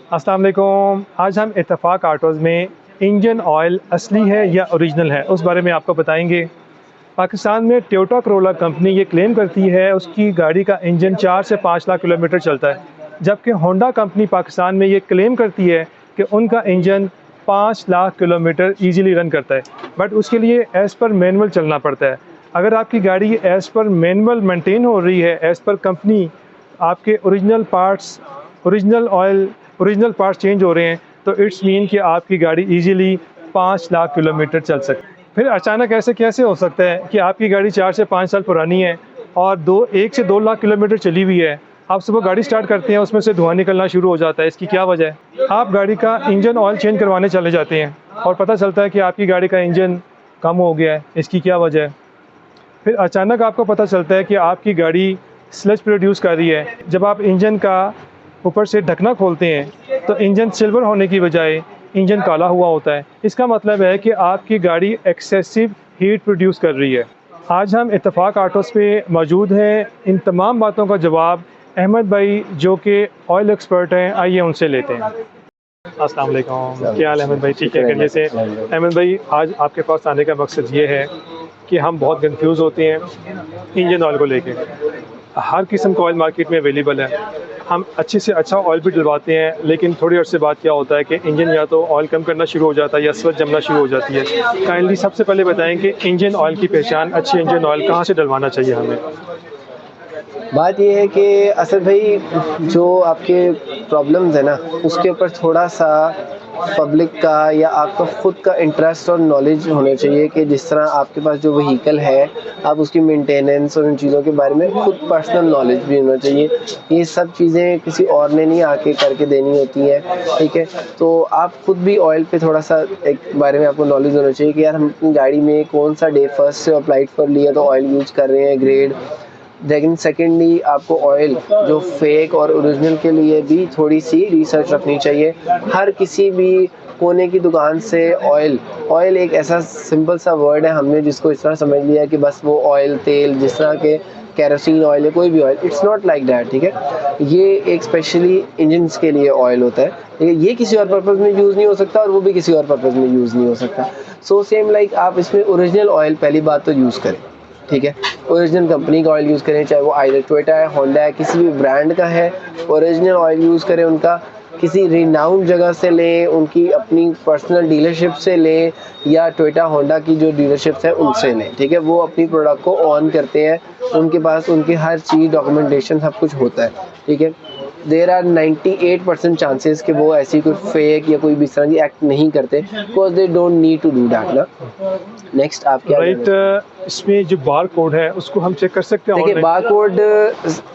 अस्सलाम वालेकुम। आज हम इत्तेफाक ऑटोज़ में इंजन ऑयल असली है या ओरिजिनल है उस बारे में आपको बताएंगे। पाकिस्तान में टोयोटा करोला कंपनी ये क्लेम करती है उसकी गाड़ी का इंजन 4 से 5 लाख किलोमीटर चलता है, जबकि होंडा कंपनी पाकिस्तान में ये क्लेम करती है कि उनका engine 5 lakh kilometre easily run करता है। बट उसके लिए एज़ पर मैनुअल चलना पड़ता है। अगर आपकी गाड़ी एज़ पर मैनुअल मेंटेन हो रही है, एज़ पर कंपनी आपके ओरिजिनल पार्ट्स चेंज हो रहे हैं, तो इट्स मीन कि आपकी गाड़ी इजीली 5 लाख किलोमीटर चल सकती है। फिर अचानक ऐसे कैसे हो सकता है कि आपकी गाड़ी 4 से 5 साल पुरानी है और 1 से 2 लाख किलोमीटर चली हुई है, आप सुबह गाड़ी स्टार्ट करते हैं उसमें से धुआं निकलना शुरू हो जाता है, इसकी क्या वजह है? आप गाड़ी का इंजन ऑयल चेंज करवाने चले जाते हैं और पता चलता है कि आपकी गाड़ी का इंजन कम हो गया है, इसकी क्या वजह है? फिर अचानक आपको पता चलता है कि आपकी गाड़ी स्लज प्रोड्यूस कर रही है। जब आप इंजन का ऊपर से ढकना खोलते हैं तो इंजन सिल्वर होने की बजाय इंजन काला हुआ होता है। इसका मतलब है कि आपकी गाड़ी एक्सेसिव हीट प्रोड्यूस कर रही है। आज हम इत्तेफाक ऑटोज़ पे मौजूद हैं। इन तमाम बातों का जवाब अहमद भाई जो कि ऑयल एक्सपर्ट हैं, आइए उनसे लेते हैं। अस्सलाम वालेकुम, क्या हाल है अहमद भाई? ठीक है, करिए से। अहमद भाई, आज आपके पास आने का मकसद ये है कि हम बहुत कंफ्यूज होते हैं इंजन ऑयल को लेके। हर किस्म का ऑयल मार्केट में अवेलेबल है, हम अच्छे से अच्छा ऑयल भी डलवाते हैं, लेकिन थोड़ी अर्से बाद क्या होता है कि इंजन या तो ऑयल कम करना शुरू हो जाता है या स्लज जमना शुरू हो जाती है। काइंडली सबसे पहले बताएं कि इंजन ऑयल की पहचान, अच्छी इंजन ऑयल कहाँ से डलवाना चाहिए हमें? बात ये है कि असद भाई, जो आपके प्रॉब्लम्स है ना, उसके ऊपर थोड़ा सा पब्लिक का या आपका ख़ुद का इंटरेस्ट और नॉलेज होना चाहिए कि जिस तरह आपके पास जो व्हीकल है, आप उसकी मेंटेनेंस और उन चीज़ों के बारे में ख़ुद पर्सनल नॉलेज भी होना चाहिए। ये सब चीज़ें किसी और ने नहीं आके करके देनी होती हैं, ठीक है? तो आप खुद भी ऑयल पे थोड़ा सा एक बारे में आपको नॉलेज होना चाहिए कि यार हम अपनी गाड़ी में कौन सा डे फर्स्ट से अप्लाइड कर लिया तो ऑयल यूज़ कर रहे हैं ग्रेड। लेकिन सेकेंडली आपको ऑयल जो फेक और ओरिजिनल के लिए भी थोड़ी सी रिसर्च रखनी चाहिए। हर किसी भी कोने की दुकान से ऑयल एक ऐसा सिंपल सा वर्ड है, हमने जिसको इस तरह समझ लिया कि बस वो ऑयल, तेल, जिस तरह के केरोसिन ऑयल है, कोई भी oil, it's not like that, ठीक है? ये एक स्पेशली इंजन्स के लिए ऑयल होता है, ठीक है? ये किसी और पर्पज़ में यूज़ नहीं हो सकता और वो भी किसी और पर्पज़ में यूज़ नहीं हो सकता। सो सेम लाइक आप इसमें ओरिजिनल ऑयल पहली बात तो यूज़ करें, ठीक है? ओरिजिनल कंपनी का ऑयल यूज़ करें, चाहे वो आइदर टोयोटा है, होंडा है, किसी भी ब्रांड का है, ओरिजिनल ऑयल यूज़ करें उनका। किसी रिनाउंड जगह से लें, उनकी अपनी पर्सनल डीलरशिप से लें या टोयोटा होंडा की जो डीलरशिप्स हैं उनसे लें, ठीक है? वो अपनी प्रोडक्ट को ऑन करते हैं, उनके पास उनकी हर चीज़ डॉक्यूमेंटेशन सब कुछ होता है, ठीक है? देयर आर 98% चांसेस कि वो ऐसी कोई फेक या कोई भी इस तरह की एक्ट नहीं करते, because they don't need to do that ना। नेक्स्ट आप क्या इसमें जो बार कोड है उसको हम चेक कर सकते हैं? देखिए बार कोड,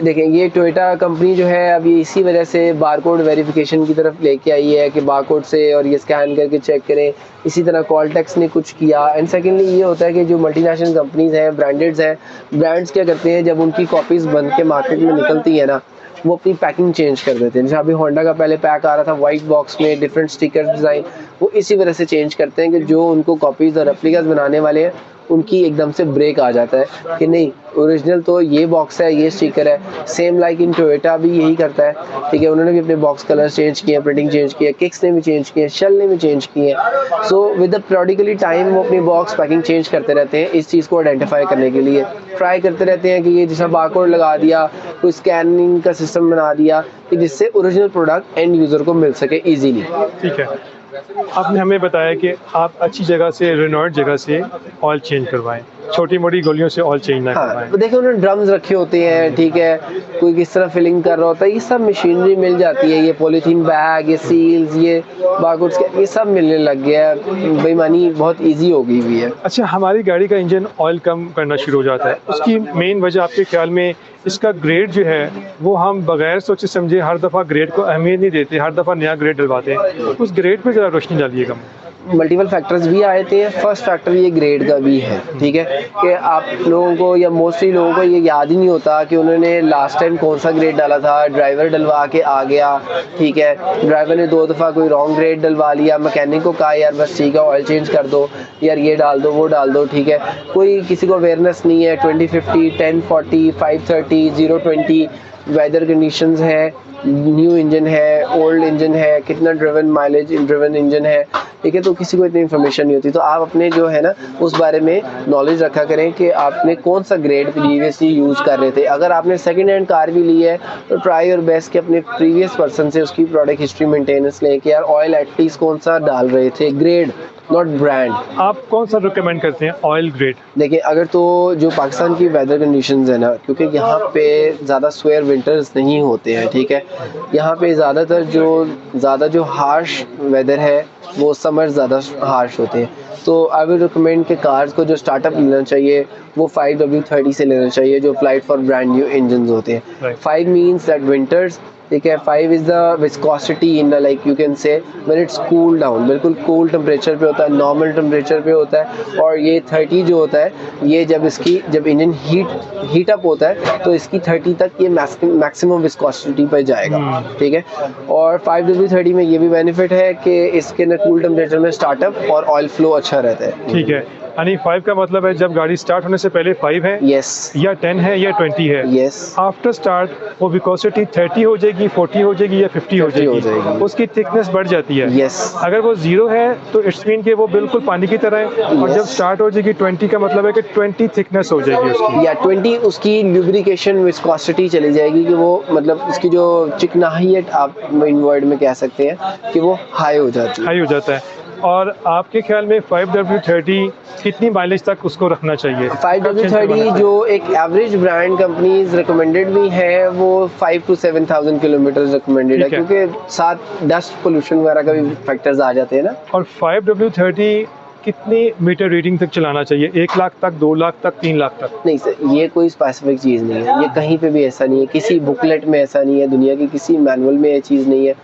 देखें ये टोयोटा कंपनी जो है अभी इसी वजह से बार कोड वेरिफिकेशन की तरफ लेके आई है कि बार कोड से और ये स्कैन करके चेक करें। इसी तरह कॉलटेक्स ने कुछ किया। एंड सेकेंडली ये होता है कि जो मल्टीनेशनल कंपनीज हैं, ब्रांडेड्स हैं, ब्रांड्स क्या करते हैं, जब उनकी कॉपीज़ बन के मार्केट में निकलती है ना, वो अपनी पैकिंग चेंज कर देते हैं। जैसे अभी होंडा का पहले पैक आ रहा था वाइट बॉक्स में डिफरेंट स्टिकर डिज़ाइन, वो इसी वजह से चेंज करते हैं कि जो उनको कॉपीज़ और रेप्लिकास बनाने वाले हैं उनकी एकदम से ब्रेक आ जाता है कि नहीं, ओरिजिनल तो ये बॉक्स है, ये स्टिकर है। सेम लाइक इन टोयोटा भी यही करता है, ठीक है? उन्होंने भी अपने बॉक्स कलर चेंज किए, प्रिंटिंग चेंज की है, किक्स ने भी चेंज किए, शेल ने भी चेंज किए। So with the periodically time वो अपनी बॉक्स पैकिंग चेंज करते रहते हैं इस चीज़ को आइडेंटिफाई करने के लिए। ट्राई करते रहते हैं कि ये जैसा बारकोड लगा दिया, कोई स्कैनिंग का सिस्टम बना दिया कि जिससे ओरिजिनल प्रोडक्ट एंड यूज़र को मिल सके ईजीली। ठीक है, आपने हमें बताया कि आप अच्छी जगह से, रिनोवेट जगह से ऑयल चेंज करवाएं, छोटी मोटी गोलियों से ऑयल चेंज ना करवाएं। तो देखिए उन्होंने ड्रम्स रखे होते हैं, ठीक है? कोई किस तरह फिलिंग कर रहा होता है, ये सब मशीनरी मिल जाती है। ये पॉलीथीन बैग, ये सील्स, ये बारकोड्स, ये सब मिलने लग गया है। बेईमानी बहुत ईजी हो गई हुई है। अच्छा, हमारी गाड़ी का इंजन ऑयल कम करना शुरू हो जाता है, उसकी मेन वजह आपके ख्याल में इसका ग्रेड जो है वो हम बगैर सोचे समझे हर दफ़ा ग्रेड को अहमियत नहीं देते, हर दफ़ा नया ग्रेड डलवाते हैं। उस ग्रेड पे ज़रा रोशनी डालिएगा। मल्टीपल फैक्टर्स भी आते हैं। फर्स्ट फैक्टर ये ग्रेड का भी है, ठीक है? कि आप लोगों को या मोस्टली लोगों को ये याद ही नहीं होता कि उन्होंने लास्ट टाइम कौन सा ग्रेड डाला था। ड्राइवर डलवा के आ गया, ठीक है? ड्राइवर ने 2 दफ़ा कोई रॉन्ग ग्रेड डलवा लिया, मैकेनिक को कहा यार बस ठीक है ऑयल चेंज कर दो, यार ये डाल दो, वो डाल दो, ठीक है? कोई किसी को अवेयरनेस नहीं है। 2050, 1040, 530, 020 वेदर कंडीशंस हैं, न्यू इंजन है, ओल्ड इंजन है, कितना ड्रिवन माइलेज ड्रिवन इंजन है, ठीक है। तो किसी को इतनी इन्फॉर्मेशन नहीं होती, तो आप अपने जो है ना उस बारे में नॉलेज रखा करें कि आपने कौन सा ग्रेड प्रीवियसली यूज़ कर रहे थे। अगर आपने सेकेंड हैंड कार भी ली है तो ट्राई योर बेस्ट कि अपने प्रीवियस पर्सन से उसकी प्रोडक्ट हिस्ट्री मेंटेनेंस लें कि यार ऑयल एटलीस्ट कौन सा डाल रहे थे, ग्रेड नॉट ब्रांड। आप कौन सा रिकमेंड करते हैं ऑयल ग्रेड? देखिए, अगर तो जो पाकिस्तान की वेदर कंडीशंस है ना, क्योंकि यहाँ पे ज़्यादा स्वेयर विंटर्स नहीं होते हैं, ठीक है। यहाँ पे ज़्यादा जो हार्श वेदर है वो समर ज़्यादा हार्श होते हैं। तो आई विल रिकमेंड कि कार्स को जो स्टार्टअप लेना चाहिए वो 5W30 से लेना चाहिए, जो applied for brand new engine होते हैं। 5 मीन्स दैट विंटर्स, ठीक है। 5 is the viscosity in like you can say when it's cool down, बिल्कुल कूल टेम्परेचर पे होता है, नॉर्मल टेम्परेचर पे होता है। और ये 30 जो होता है, ये जब इंजन हीट अप होता है तो इसकी 30 तक ये मैक्सिमम विस्कोसिटी पे जाएगा, ठीक है। और 5W30 में ये भी बेनिफिट है कि इसके ना कूल टेम्परेचर में स्टार्टअप और ऑयल फ्लो अच्छा रहता है, ठीक है। यानी 5 का मतलब है जब गाड़ी स्टार्ट होने से पहले 5 है, यस, या 10 है या 20 है, यस। आफ्टर स्टार्ट वो विकोसिटी 30 हो जाएगी, 40 हो जाएगी या 50 हो जाएगी, उसकी थिकनेस बढ़ जाती है। यस। अगर वो 0 है तो इट्स मीन कि वो बिल्कुल पानी की तरह है, और जब स्टार्ट हो जाएगी 20 का मतलब है कि 20 थिकनेस हो जाएगी उसकी, या 20 उसकी ल्यूब्रिकेशन विस्कोसिटी चली जाएगी कि वो मतलब उसकी जो चिकनाहट आप इन वर्ड में कह सकते हैं कि वो हाई हो जाता है। और आपके ख्याल में 5W30 कितनी माइलेज तक उसको रखना चाहिए? 5W30 जो एक एवरेज ब्रांड कंपनीज रिकमेंडेड भी है वो 5 to 7,000 किलोमीटर रिकमेंडेड है, क्योंकि साथ डस्ट पोल्यूशन वगैरह का भी फैक्टर्स आ जाते हैं ना। और 5W30 कितनी मीटर रीडिंग तक चलाना चाहिए? 1 लाख तक, 2 लाख तक, 3 लाख तक? नहीं सर, ये कोई स्पेसिफिक चीज़ नहीं है, ये कहीं पे भी ऐसा नहीं है, किसी बुकलेट में ऐसा नहीं है, दुनिया की किसी मैनुअल में ये चीज़ नहीं है।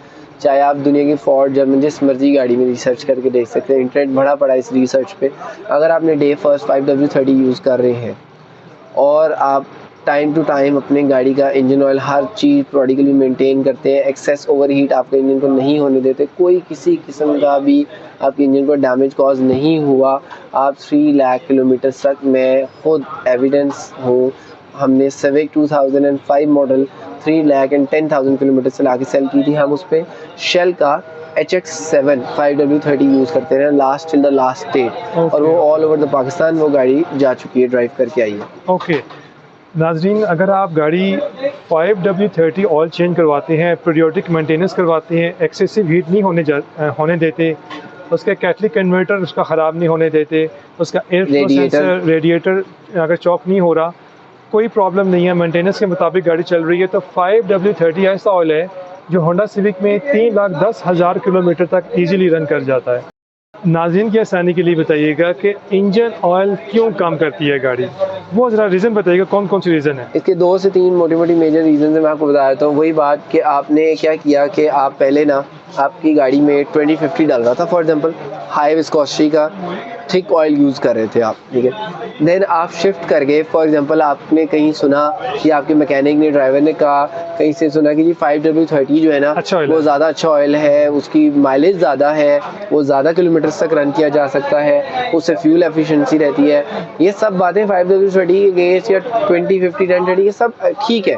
चाहे आप दुनिया की फोर्ड, जर्मन, जिस मर्जी गाड़ी में रिसर्च करके देख सकते हैं, इंटरनेट भरा पड़ा है इस रिसर्च पे। अगर आपने डे फर्स्ट 5W30 यूज़ कर रहे हैं और आप टाइम टू टाइम अपने गाड़ी का इंजन ऑयल हर चीज़ प्रोडिकली मेंटेन करते हैं, एक्सेस ओवरहीट आपके इंजन को नहीं होने देते, कोई किसी किस्म का भी आपके इंजन को डैमेज कॉज नहीं हुआ, आप 3 लाख किलोमीटर तक, मैं खुद एविडेंस हूँ, हमने सिविक 2005 मॉडल 3,10,000 किलोमीटर चला के सेल की थी। हम उस पर शेल का HX7 5W30 यूज़ करते हैं last till the last date, और वो ऑल ओवर द पाकिस्तान वो गाड़ी जा चुकी है, ड्राइव करके आई है। ओके नाजरीन, अगर आप गाड़ी 5W30 ऑयल चेंज करवाते हैं, पीरियोडिक मेंटेनेंस करवाते हैं, एक्सेसिव हीट नहीं होने देते, उसका कैटलिक कन्वर्टर उसका ख़राब नहीं होने देते, उसका एयर फ्लो सेंसर रेडिएटर अगर चॉक नहीं हो रहा, कोई प्रॉब्लम नहीं है, मेंटेनेंस के मुताबिक गाड़ी चल रही है, तो 5W30 ऐसा ऑयल है जो होंडा सिविक में 3,10,000 किलोमीटर तक इजीली रन कर जाता है। नाज़रीन की आसानी के लिए बताइएगा कि इंजन ऑयल क्यों कम करती है गाड़ी, वो ज़रा रीज़न बताइएगा, कौन कौन सी रीज़न है? इसके 2 से 3 मोटी मेजर रीज़न है, मैं आपको बता देता हूँ। वही बात कि आपने क्या किया कि आप पहले ना आपकी गाड़ी में 2050 डाल रहा था, फॉर एग्जांपल हाई विस्कोसिटी का थिक ऑयल यूज़ कर रहे थे आप, ठीक है। देन आप शिफ्ट कर गए, फॉर एग्जांपल आपने कहीं सुना कि आपके मैकेनिक ने, ड्राइवर ने कहा, कहीं से सुना कि जी 5W30 जो है ना वो ज़्यादा अच्छा ऑयल है, उसकी माइलेज ज़्यादा है, वो ज़्यादा किलोमीटर्स तक रन किया जा सकता है, उससे फ्यूल एफिशिएंसी रहती है। ये सब बातें 5W30 के अगेंस्ट या 20, 50, 10, 30 ये सब ठीक है,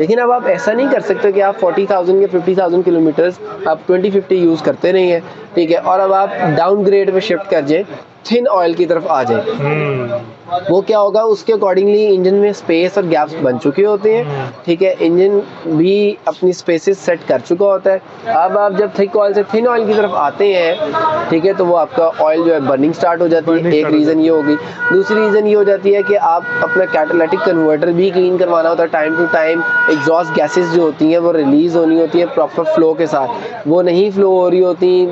लेकिन अब आप ऐसा नहीं कर सकते कि आप 40,000 या 50,000 किलोमीटर्स आप 2050 यूज़ करते नहीं है, ठीक है, और अब आप डाउनग्रेड पे शिफ्ट कर जाए, थिन ऑयल की तरफ आ जाए। वो क्या होगा, उसके अकॉर्डिंगली इंजन में स्पेस और गैप्स बन चुके होते हैं, ठीक है, इंजन भी अपनी स्पेसेस सेट कर चुका होता है। अब आप जब थिक ऑयल से थिन ऑयल की तरफ आते हैं, ठीक है, तो वो आपका ऑयल जो है बर्निंग स्टार्ट हो जाती है, एक रीज़न ये होगी। दूसरी रीज़न ये हो जाती है कि आप अपना कैटालिटिक कन्वर्टर भी क्लीन करवाना होता है time to time, exhaust gases जो होती हैं वो रिलीज़ होनी होती है प्रॉपर फ्लो के साथ, वो नहीं फ्लो हो रही होती,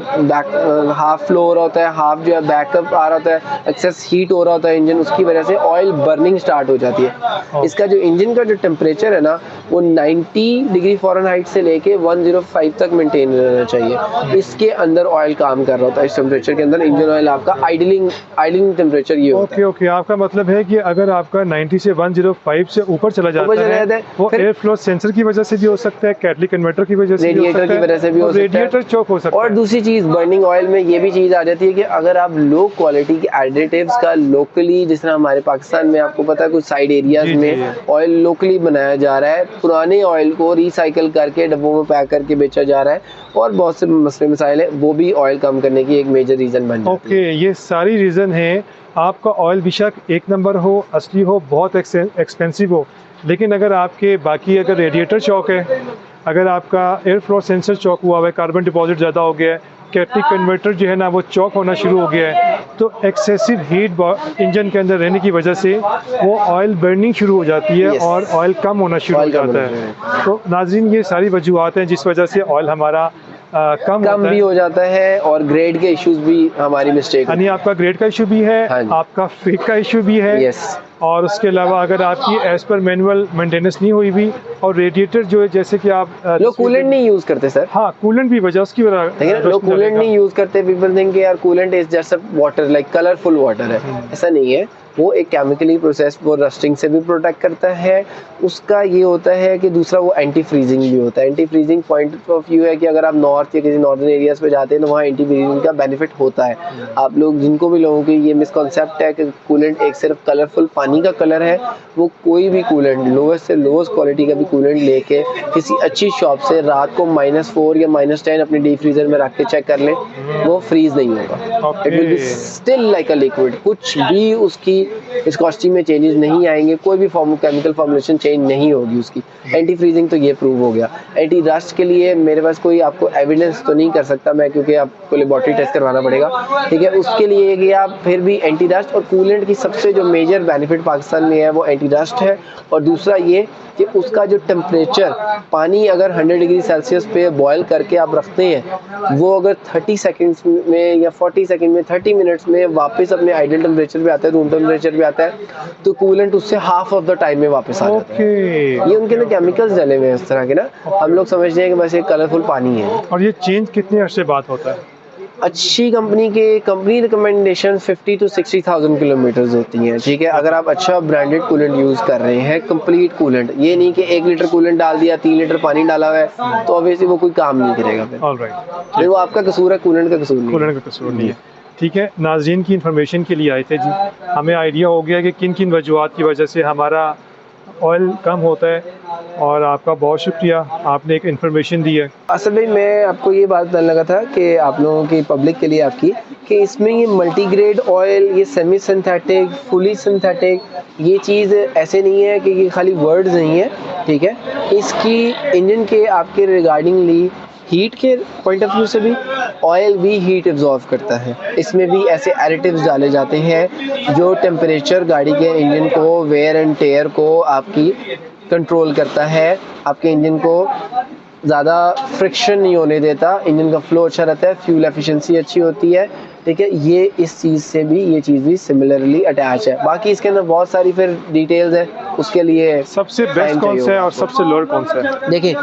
हाफ फ्लो हो रहा होता है, हाफ जो है बैकअप आ रहा होता है, एक्सेस हीट हो रहा होता है इंजन, उसकी वजह से ऑयल बर्निंग स्टार्ट हो जाती है। इसका जो इंजन का जो टेम्परेचर है ना वो 90 डिग्री फ़ारेनहाइट से लेके 105 तक मेंटेन रहना चाहिए, इसके अंदर ऑयल काम कर रहा होता है, इस टेम्परेचर के अंदर इंजन ऑयल आपका आइडलिंग टेम्परेचर ये होता है। ओके, आपका मतलब है कि अगर आपका 90 से 105 से ऊपर चला जाता है वो एयर फ्लो सेंसर की वजह से भी हो सकता है, कैटलिक कन्वर्टर की वजह से, रेडिएटर की वजह से भी हो सकता है, रेडिएटर चॉक हो सकता है। और दूसरी चीज़ बर्निंग ऑयल में ये भी चीज़ आ जाती है कि अगर आप लो क्वालिटी के एडिटिव्स का लोकली, जिस तरह हमारे पाकिस्तान में आपको पता है कुछ साइड एरियाज में ऑयल लोकली बनाया जा रहा है, पुराने ऑयल को रिसाइकल करके डब्बों में पैक करके बेचा जा रहा है, और बहुत से मसले मसाइल है, वो भी ऑयल कम करने की एक मेजर रीज़न बन जाती है। ओके, ये सारी रीज़न है। आपका ऑयल बेशक एक नंबर हो, असली हो, बहुत एक्सपेंसिव हो, लेकिन अगर आपके बाकी अगर रेडिएटर चौक है, अगर आपका एयर फ्लो सेंसर चौक हुआ हुआ है, कार्बन डिपॉजिट ज़्यादा हो गया है, कैटलिक कन्वर्टर जो है ना वो चौक होना शुरू हो गया है, तो एक्सेसिव हीट इंजन के अंदर रहने की वजह से वो ऑयल बर्निंग शुरू हो जाती है Yes. और ऑयल कम होना शुरू हो ऑयल कम जाता होना है। तो नाज़रीन, ये सारी वजूहत हैं जिस वजह से ऑयल हमारा कम कम होता भी है। हो जाता है, और ग्रेड के इश्यूज भी हमारी मिस्टेक यानी आपका ग्रेड का इशू भी है, हाँ जी। आपका फेक का इशू भी है, यस, और उसके अलावा अगर आपकी एज पर मैनुअल मेंटेनेंस नहीं हुई भी, और रेडिएटर जो है जैसे कि आप लोग कूलेंट नहीं यूज करते सर, हाँ कूलेंट भी वजह उसकी वजह ठीक है ना, लोग कूलेंट नहीं यूज करते। पीपल थिंक यार coolant is just water, like colourful water है, ऐसा नहीं है। वो एक केमिकली प्रोसेस, वो रस्टिंग से भी प्रोटेक्ट करता है। उसका ये होता है कि दूसरा वो एंटी फ्रीजिंग भी होता है। Anti freezing point of view है कि अगर आप नॉर्थ या किसी नॉर्दर्न एरियाज पे जाते हैं तो वहाँ एंटी फ्रीजिंग का बेनिफिट होता है। आप लोग जिनको भी लोगों की ये मिसकॉन्सेप्ट है कि कूलेंट एक सिर्फ कलरफुल पानी का कलर है, वो कोई भी कूलेंट लोएस्ट से लोएस्ट क्वालिटी का भी कूलेंट लेके किसी अच्छी शॉप से रात को -4 या -10 अपने डीप फ्रीजर में रख के चेक कर लें, वो फ्रीज नहीं होगा। It will be still like a liquid. कुछ भी उसकी विस्कोसिटी में चेंजेस नहीं आएंगे, कोई भी केमिकल फॉर्मुलेशन चेंज नहीं होगी उसकी। एंटी फ्रीजिंग तो ये प्रूव हो गया। एंटी रस्ट के लिए मेरे पास कोई आपको एविडेंस तो नहीं कर सकता मैं, क्योंकि आपको लेबोरेटरी टेस्ट करवाना पड़ेगा, ठीक है। उसके लिए कि आप फिर भी एंटी रस्ट और कूलेंट की सबसे जो मेजर बेनिफिट पाकिस्तान में है वो एंटी रस्ट है, और दूसरा ये कि उसका जो टेम्परेचर, पानी अगर 100 डिग्री सेल्सियस पे बॉयल करके आप रखते हैं, वो अगर 30 सेकंड्स में या 40 सेकंड में, 30 मिनट्स में वापस अपने आइडियल टेम्परेचर पे आता है, रूम टेम्परेचर पे आता है, तो कूलेंट उससे हाफ ऑफ द टाइम में वापस आ जाता है। ये उनके अंदर केमिकल्स डले हुए हैं इस तरह के ना, हम लोग समझते हैं कि बस एक कलरफुल पानी है। और ये चेंज कितने अरसे बाद होता है? अच्छी कंपनी के कंपनी रिकमेंडेशन 50 to 60,000 किलोमीटर्स होती हैं, ठीक है। अगर आप अच्छा ब्रांडेड कूलेंट यूज़ कर रहे हैं, कंप्लीट कूलेंट, ये नहीं कि 1 लीटर कूलेंट डाल दिया, 3 लीटर पानी डाला हुआ है, तो ऑब्वियसली वो कोई काम नहीं करेगा फिर। ऑलराइट, फिर वो आपका कसूर है, कूलेंट का कसूर नहीं है। कूलेंट का कसूर नहीं है। ठीक है, नाज़रीन की इन्फॉर्मेशन के लिए आए थे जी। हमें आइडिया हो गया कि किन किन वजूहत की वजह से हमारा ऑयल कम होता है, और आपका बहुत शुक्रिया, आपने एक इन्फॉर्मेशन दी है। असल में मैं आपको ये बात बताने लगा था कि आप लोगों की पब्लिक के लिए आपकी, कि इसमें ये मल्टीग्रेड ऑयल, ये सेमी सिंथेटिक, फुली सिंथेटिक, ये चीज़ ऐसे नहीं है कि ये खाली वर्ड्स नहीं है, ठीक है। इसकी इंजन के आपके रिगार्डिंगली हीट के पॉइंट ऑफ व्यू से भी ऑयल भी हीट एब्जॉर्व करता है। इसमें भी ऐसे एडिटिव्स डाले जाते हैं जो टेम्परेचर गाड़ी के इंजन को, वेयर एंड टेयर को आपकी कंट्रोल करता है, आपके इंजन को ज़्यादा फ्रिक्शन नहीं होने देता, इंजन का फ्लो अच्छा रहता है, फ्यूल एफिशिएंसी अच्छी होती है, ठीक है। ये इस चीज़ से भी, ये चीज़ भी सिमिलरली अटैच है। बाकी इसके अंदर बहुत सारी फिर डिटेल्स है, उसके लिए सबसे बेस्ट कौन सा है और सबसे लोअर कौन सा है? देखिए,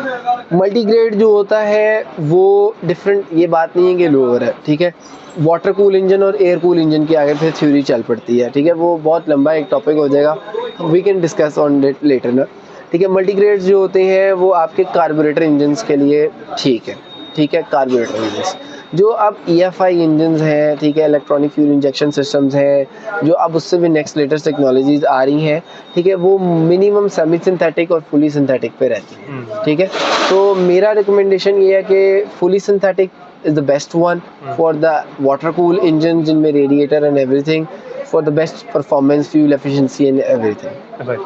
मल्टीग्रेड जो होता है वो डिफरेंट, ये बात नहीं है कि लोअर है, ठीक है। वाटर कूल इंजन और एयर कूल इंजन की आगे फिर थ्योरी चल पड़ती है, ठीक है। वो बहुत लंबा एक टॉपिक हो जाएगा, we can discuss on it later ना, ठीक है। मल्टीग्रेड्स जो होते हैं वो आपके कार्बोरेटर इंजन्स के लिए ठीक है, ठीक है। कार्बोरेटर इंजन्स जो अब EFI इंजन्स हैं, ठीक है, इलेक्ट्रॉनिक फ्यूल इंजेक्शन सिस्टम्स हैं, जो अब उससे भी नेक्स्ट लेटेस्ट टेक्नोलॉजीज आ रही हैं, ठीक है, वो मिनिमम सेमी सिंथेटिक और फुली सिंथेटिक पे रहती हैं, ठीक है। तो मेरा रिकमेंडेशन ये है कि fully synthetic is the best one for the water cool engines जिनमें radiator and everything, for the best performance, fuel efficiency and everything. Right.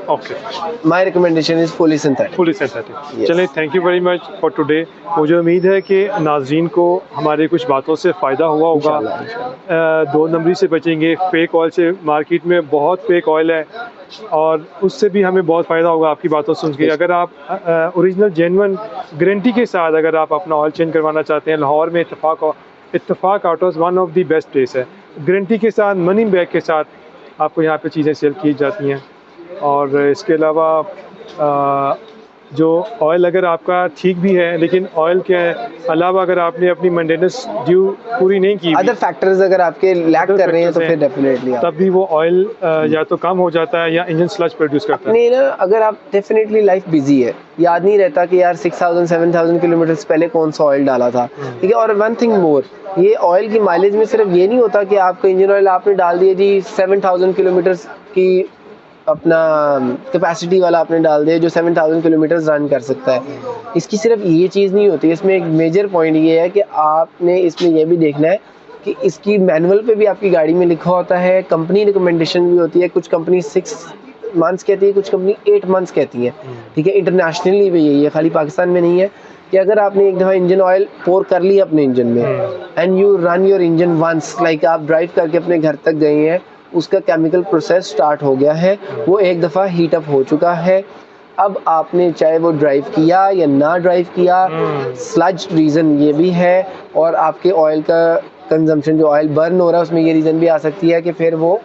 Okay. My recommendation is fully synthetic. Fully synthetic. Yes. चलिए, thank you very much for today. मुझे उम्मीद है कि नाज़रीन को हमारी कुछ बातों से फ़ायदा हुआ होगा। इंशाल्लाह। 2 नंबरी से बचेंगे, फेक ऑयल से। मार्केट में बहुत फेक ऑयल है, और उससे भी हमें बहुत फ़ायदा होगा आपकी बातों सुन के। अगर आप ओरिजिनल जेन्युइन गारंटी के साथ अगर आप अपना ऑयल चेंज करवाना चाहते हैं, लाहौर में Ittefaq autos one of the best place है। गारंटी के साथ, मनी बैक के साथ आपको यहाँ पे चीज़ें सेल की जाती हैं। और इसके अलावा जो ऑयल अगर आपका ठीक भी है, लेकिन ऑयल के अलावा अगर आपने अपनी मेंटेनेंस ड्यू पूरी नहीं की, अदर फैक्टर्स अगर आपके लैक कर रहे हैं तो फिर डेफिनेटली तब भी वो ऑयल या तो कम हो जाता है या इंजन स्लज प्रोड्यूस करता है। नहीं ना, अगर आप डेफिनेटली लाइफ बिजी है, याद नहीं रहता कि यार 6000 7000 किलोमीटर पहले कौन सा ऑयल डाला था, ठीक है। और वन थिंग मोर, ये ऑयल की माइलेज में सिर्फ ये नहीं होता कि आपका इंजन ऑयल आपने डाल दिया जी 7000 किलोमीटर की अपना कैपेसिटी वाला आपने डाल दिया जो 7000 किलोमीटर रन कर सकता है। इसकी सिर्फ ये चीज़ नहीं होती, इसमें एक मेजर पॉइंट ये है कि आपने इसमें ये भी देखना है कि इसकी मैनुअल पे भी आपकी गाड़ी में लिखा होता है, कंपनी रिकमेंडेशन भी होती है। कुछ कंपनी 6 मंथ्स कहती है, कुछ कंपनी 8 मंथ्स कहती है, ठीक है। इंटरनेशनली भी यही है, खाली पाकिस्तान में नहीं है कि अगर आपने एक दफ़ा इंजन ऑयल पोर कर लिया अपने इंजन में and you run your engine once, like आप ड्राइव करके अपने घर तक गए हैं, उसका केमिकल प्रोसेस स्टार्ट हो गया है, वो एक दफ़ा हीट अप हो चुका है। अब आपने चाहे वो ड्राइव किया या ना ड्राइव किया, स्लज रीज़न ये भी है, और आपके ऑयल का कंजम्पशन जो ऑयल बर्न हो रहा है उसमें ये रीज़न भी आ सकती है कि फिर वो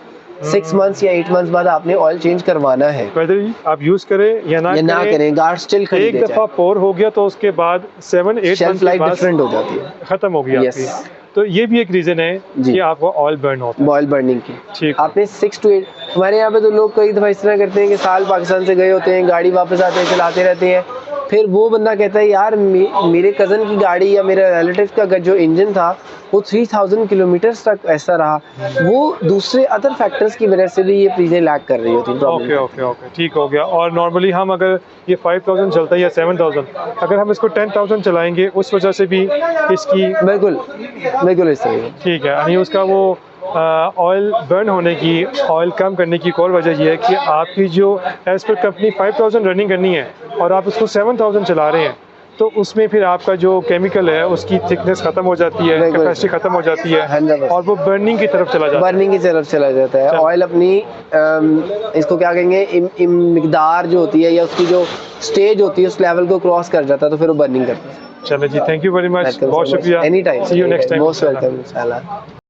6 मंथ्स या 8 मंथ्स बाद आपने ऑयल चेंज करवाना है। वेदर आप यूज़ करें या ना करें, गार्ड स्टिल खरीदे एक दफ़ा पोर हो गया तो उसके बाद 7-8 शेल्फ लाइफ डिफरेंट हो जाती है, ख़त्म हो गया Yes. आपकी। तो ये भी एक रीज़न है कि आपको ऑयल बर्न होता है। ऑयल बर्निंग की। ठीक। आपने 6 to 8, हमारे यहाँ पे तो लोग कई दफ़ा इस तरह करते हैं कि साल पाकिस्तान से गए होते हैं, गाड़ी वापस आते हैं, चलाते रहते हैं, फिर वो बंदा कहता है यार मेरे कज़न की गाड़ी या मेरे रिलेटिव का जो इंजन था वो 3000 किलोमीटर्स तक ऐसा रहा। वो दूसरे अदर फैक्टर्स की वजह से भी ये चीज़ें लैग कर रही होती हैं। ओके ठीक हो गया। और नॉर्मली हम अगर ये 5000 चलता है या 7000, अगर हम इसको 10000 चलाएंगे उस वजह से भी इसकी बिल्कुल इस तरह। ठीक है, यानी उसका वो ऑयल बर्न होने की, ऑयल कम करने की एक और वजह यह है कि आपकी जो एज़ पर कंपनी 5000 रनिंग करनी है और आप उसको 7000 चला रहे हैं, तो उसमें फिर आपका जो केमिकल है उसकी थिकनेस ख़त्म हो जाती है, कैपेसिटी ख़त्म हो जाती है और वो बर्निंग की तरफ चला जाता है। ऑयल अपनी इसको क्या कहेंगे, मिकदार जो होती है या उसकी जो स्टेज होती है उस लेवल को क्रॉस कर जाता है, तो फिर वो बर्निंग करता है। चलो जी, थैंक यू वेरी मच, बहुत शुक्रिया। Any time, see you next time. Most welcome इंशाल्लाह।